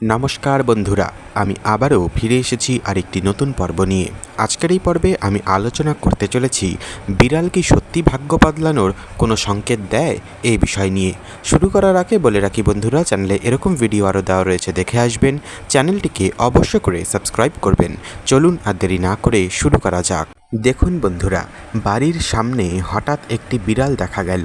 নমস্কার বন্ধুরা, আমি আবারও ফিরে এসেছি আরেকটি নতুন পর্ব নিয়ে। আজকের এই পর্বে আমি আলোচনা করতে চলেছি বিড়াল কি সত্যি ভাগ্য বদলানোর কোনো সংকেত দেয় এই বিষয় নিয়ে। শুরু করার আগে বলে রাখি বন্ধুরা, চ্যানেলে এরকম ভিডিও আরও দেওয়া রয়েছে, দেখে আসবেন। চ্যানেলটিকে অবশ্য করে সাবস্ক্রাইব করবেন। চলুন আর দেরি না করে শুরু করা যাক। দেখুন বন্ধুরা, বাড়ির সামনে হঠাৎ একটি বিড়াল দেখা গেল।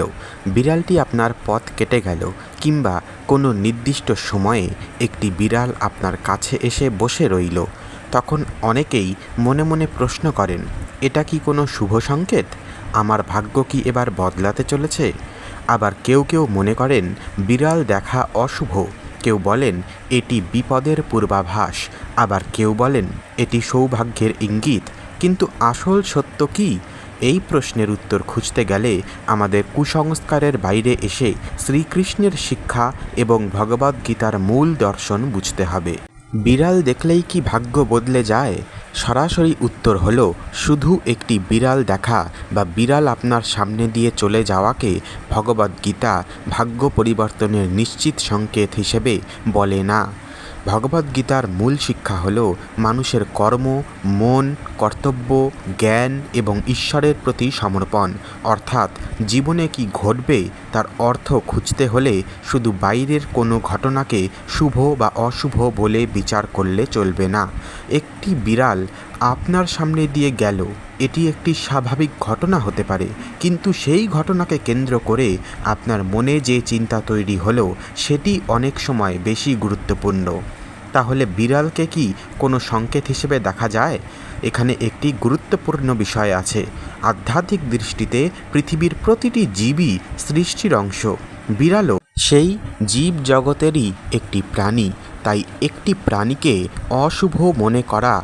বিড়ালটি আপনার পথ কেটে গেল, কিংবা কোনো নির্দিষ্ট সময়ে একটি বিড়াল আপনার কাছে এসে বসে রইল। তখন অনেকেই মনে মনে প্রশ্ন করেন, এটা কি কোনো শুভ সংকেত? আমার ভাগ্য কি এবার বদলাতে চলেছে? আবার কেউ কেউ মনে করেন বিড়াল দেখা অশুভ। কেউ বলেন এটি বিপদের পূর্বাভাস, আবার কেউ বলেন এটি সৌভাগ্যের ইঙ্গিত। কিন্তু আসল সত্য কি? এই প্রশ্নের উত্তর খুঁজতে গেলে আমাদের কুসংস্কারের বাইরে এসে শ্রীকৃষ্ণের শিক্ষা এবং ভগবদ্গীতার মূল দর্শন বুঝতে হবে। বিড়াল দেখলেই কি ভাগ্য বদলে যায়? সরাসরি উত্তর হলো, শুধু একটি বিড়াল দেখা বা বিড়াল আপনার সামনে দিয়ে চলে যাওয়াকে ভগবদ্গীতা ভাগ্য পরিবর্তনের নিশ্চিত সংকেত হিসেবে বলে না। ভগবদ্গীতার মূল শিক্ষা হল মানুষের কর্ম, মন, কর্তব্য, জ্ঞান এবং ঈশ্বরের প্রতি সমর্পণ। অর্থাৎ জীবনে কি ঘটবে তার অর্থ খুঁজতে হলে শুধু বাইরের কোনো ঘটনাকে শুভ বা অশুভ বলে বিচার করলে চলবে না। একটি বিড়াল আপনার সামনে দিয়ে গেল, এটি একটি স্বাভাবিক ঘটনা হতে পারে, কিন্তু সেই ঘটনাকে কেন্দ্র করে আপনার মনে যে চিন্তা তৈরি হলো সেটি অনেক সময় বেশি গুরুত্বপূর্ণ। তাহলে বিড়ালকে কি কোনো সংকেত হিসেবে দেখা যায়? এখানে একটি গুরুত্বপূর্ণ বিষয় আছে। আধ্যাত্মিক দৃষ্টিতে পৃথিবীর প্রতিটি জীবই সৃষ্টির অংশ। বিড়ালও সেই জীব জগতেরই একটি প্রাণী। তাই একটি প্রাণীকে অশুভ মনে করা,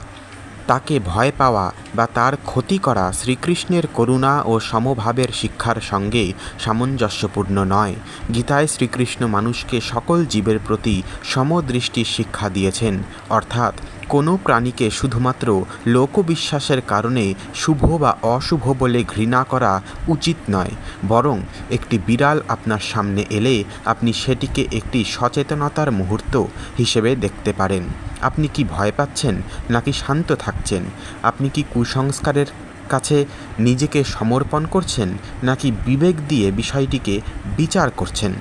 তাকে ভয় পাওয়া বা তার ক্ষতি করা শ্রীকৃষ্ণের করুণা ও সমভাবের শিক্ষার সঙ্গে সামঞ্জস্যপূর্ণ নয়। গীতায় শ্রীকৃষ্ণ মানুষকে সকল জীবের প্রতি সমদৃষ্টির শিক্ষা দিয়েছেন। অর্থাৎ কোনো প্রাণীকে শুধুমাত্র লোকবিশ্বাসের কারণে শুভ বা অশুভ বলে ঘৃণা করা উচিত নয়। বরং একটি বিড়াল আপনার সামনে এলে আপনি সেটিকে একটি সচেতনতার মুহূর্ত হিসেবে দেখতে পারেন। আপনি কি ভয় পাচ্ছেন নাকি শান্ত থাকছেন? আপনি কি কুসংস্কারের কাছে নিজেকে সমর্পণ করছেন নাকি বিবেক দিয়ে বিষয়টিকে বিচার করছেন?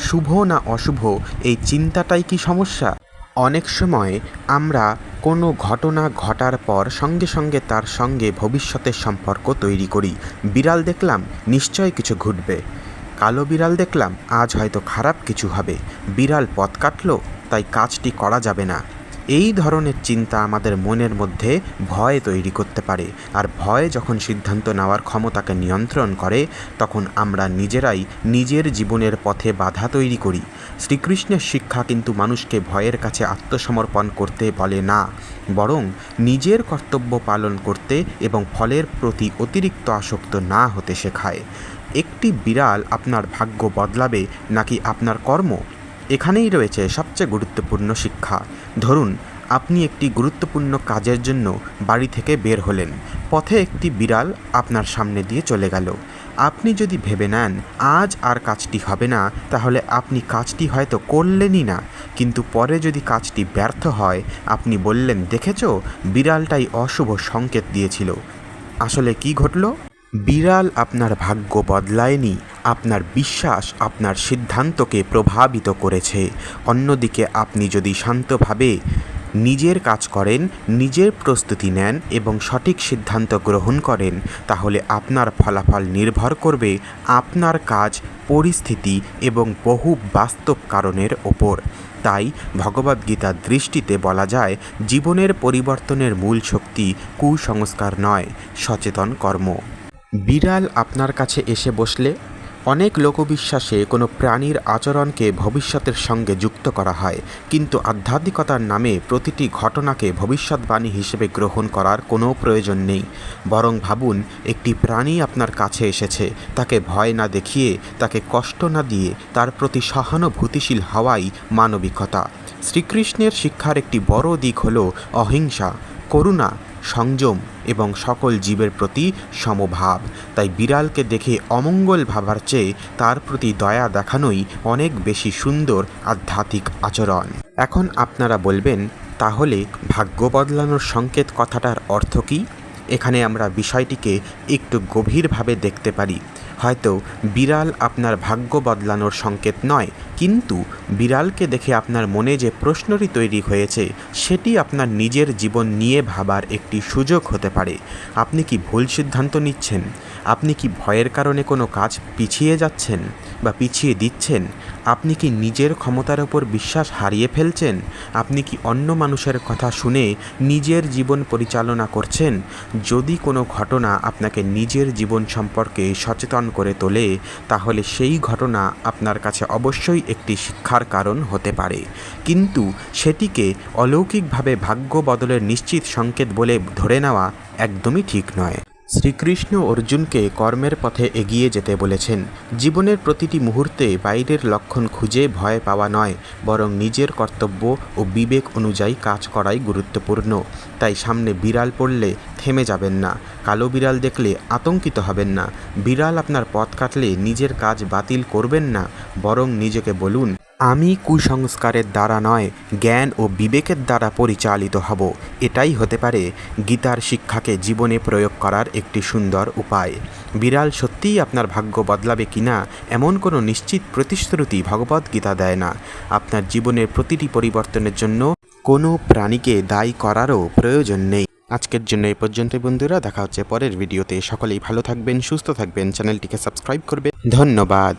শুভ না অশুভ, এই চিন্তাটাই কি সমস্যা? অনেক সময় আমরা কোনো ঘটনা ঘটার পর সঙ্গে সঙ্গে তার সঙ্গে ভবিষ্যতের সম্পর্ক তৈরি করি। বিড়াল দেখলাম, নিশ্চয় কিছু ঘটবে। কালো বিড়াল দেখলাম, আজ হয়তো খারাপ কিছু হবে। বিড়াল পথ কাটলো, তাই কাজটি করা যাবে না। এই ধরনের চিন্তা আমাদের মনের মধ্যে ভয় তৈরি করতে পারে। আর ভয় যখন সিদ্ধান্ত নেওয়ার ক্ষমতাকে নিয়ন্ত্রণ করে, তখন আমরা নিজেরাই নিজের জীবনের পথে বাধা তৈরি করি। শ্রীকৃষ্ণের শিক্ষা কিন্তু মানুষকে ভয়ের কাছে আত্মসমর্পণ করতে বলে না, বরং নিজের কর্তব্য পালন করতে এবং ফলের প্রতি অতিরিক্ত আসক্ত না হতে শেখায়। একটি বিড়াল আপনার ভাগ্য বদলাবে নাকি আপনার কর্ম? এখানেই রয়েছে সবচেয়ে গুরুত্বপূর্ণ শিক্ষা। ধরুন, আপনি একটি গুরুত্বপূর্ণ কাজের জন্য বাড়ি থেকে বের হলেন। পথে একটি বিড়াল আপনার সামনে দিয়ে চলে গেল। আপনি যদি ভেবে নেন আজ আর কাজটি হবে না, তাহলে আপনি কাজটি হয়তো করলেনই না। কিন্তু পরে যদি কাজটি ব্যর্থ হয়, আপনি বললেন, দেখেছো, বিড়ালটাই অশুভ সংকেত দিয়েছিল। আসলে কি ঘটল? বিড়াল আপনার ভাগ্য বদলায়নি, আপনার বিশ্বাস আপনার সিদ্ধান্তকে প্রভাবিত করেছে। অন্যদিকে আপনি যদি শান্তভাবে নিজের কাজ করেন, নিজের প্রস্তুতি নেন এবং সঠিক সিদ্ধান্ত গ্রহণ করেন, তাহলে আপনার ফলাফল নির্ভর করবে আপনার কাজ, পরিস্থিতি এবং বহু বাস্তব কারণের ওপর। তাই ভগবদ্গীতার দৃষ্টিতে বলা যায়, জীবনের পরিবর্তনের মূল শক্তি কুসংস্কার নয়, সচেতন কর্ম। বিড়াল আপনার কাছে এসে বসলে অনেক লোকবিশ্বাসে কোনো প্রাণীর আচরণকে ভবিষ্যতের সঙ্গে যুক্ত করা হয়, কিন্তু আধ্যাত্মিকতার নামে প্রতিটি ঘটনাকে ভবিষ্যৎবাণী হিসেবে গ্রহণ করার কোনো প্রয়োজন নেই। বরং ভাবুন, একটি প্রাণী আপনার কাছে এসেছে, তাকে ভয় না দেখিয়ে, তাকে কষ্ট না দিয়ে তার প্রতি সহানুভূতিশীল হওয়াই মানবিকতা। শ্রীকৃষ্ণের শিক্ষার একটি বড় দিক হল অহিংসা, করুণা, সংযম এবং সকল জীবের প্রতি সমভাব। তাই বিড়ালকে দেখে অমঙ্গল ভাবার চেয়ে তার প্রতি দয়া দেখানোই অনেক বেশি সুন্দর আধ্যাত্মিক আচরণ। এখন আপনারা বলবেন, তাহলে ভাগ্য বদলানোর সংকেত কথাটার অর্থ কী? এখানে আমরা বিষয়টিকে একটু গভীরভাবে দেখতে পারি। হয়তো বিড়াল আপনার ভাগ্য বদলানোর সংকেত নয়, কিন্তু বিড়ালকে দেখে আপনার মনে যে প্রশ্নটি তৈরি হয়েছে সেটি আপনার নিজের জীবন নিয়ে ভাবার একটি সুযোগ হতে পারে। আপনি কি ভুল সিদ্ধান্ত নিচ্ছেন? আপনি কি ভয়ের কারণে কোনো কাজ পিছিয়ে যাচ্ছেন বা পিছিয়ে দিচ্ছেন? আপনি কি নিজের ক্ষমতার ওপর বিশ্বাস হারিয়ে ফেলছেন? আপনি কি অন্য মানুষের কথা শুনে নিজের জীবন পরিচালনা করছেন? যদি কোনো ঘটনা আপনাকে নিজের জীবন সম্পর্কে সচেতন করে তোলে, তাহলে সেই ঘটনা আপনার কাছে অবশ্যই একটি শিক্ষার কারণ হতে পারে, কিন্তু সেটিকে অলৌকিকভাবে ভাগ্য বদলের নিশ্চিত সংকেত বলে ধরে নেওয়া একদমই ঠিক নয়। শ্রীকৃষ্ণ অর্জুনকে কর্মের পথে এগিয়ে যেতে বলেছেন। জীবনের প্রতিটি মুহূর্তে বাইরের লক্ষণ খুঁজে ভয় পাওয়া নয়, বরং নিজের কর্তব্য ও বিবেক অনুযায়ী কাজ করাই গুরুত্বপূর্ণ। তাই সামনে বিড়াল পড়লে থেমে যাবেন না, কালো বিড়াল দেখলে আতঙ্কিত হবেন না, বিড়াল আপনার পথ কাটলে নিজের কাজ বাতিল করবেন না, বরং নিজেকে বলুন, আমি কুসংস্কারের দ্বারা নয়, জ্ঞান ও বিবেকের দ্বারা পরিচালিত হব। এটাই হতে পারে গীতার শিক্ষাকে জীবনে প্রয়োগ করার একটি সুন্দর উপায়। বিড়াল সত্যিই আপনার ভাগ্য বদলাবে কিনা এমন কোনো নিশ্চিত প্রতিশ্রুতি ভগবদ্গীতা দেয় না। আপনার জীবনের প্রতিটি পরিবর্তনের জন্য কোনো প্রাণীকে দায়ী করারও প্রয়োজন নেই। আজকের জন্য এই পর্যন্তই বন্ধুরা, দেখা হচ্ছে পরের ভিডিওতে। সকলেই ভালো থাকবেন, সুস্থ থাকবেন, চ্যানেলটিকে সাবস্ক্রাইব করবেন। ধন্যবাদ।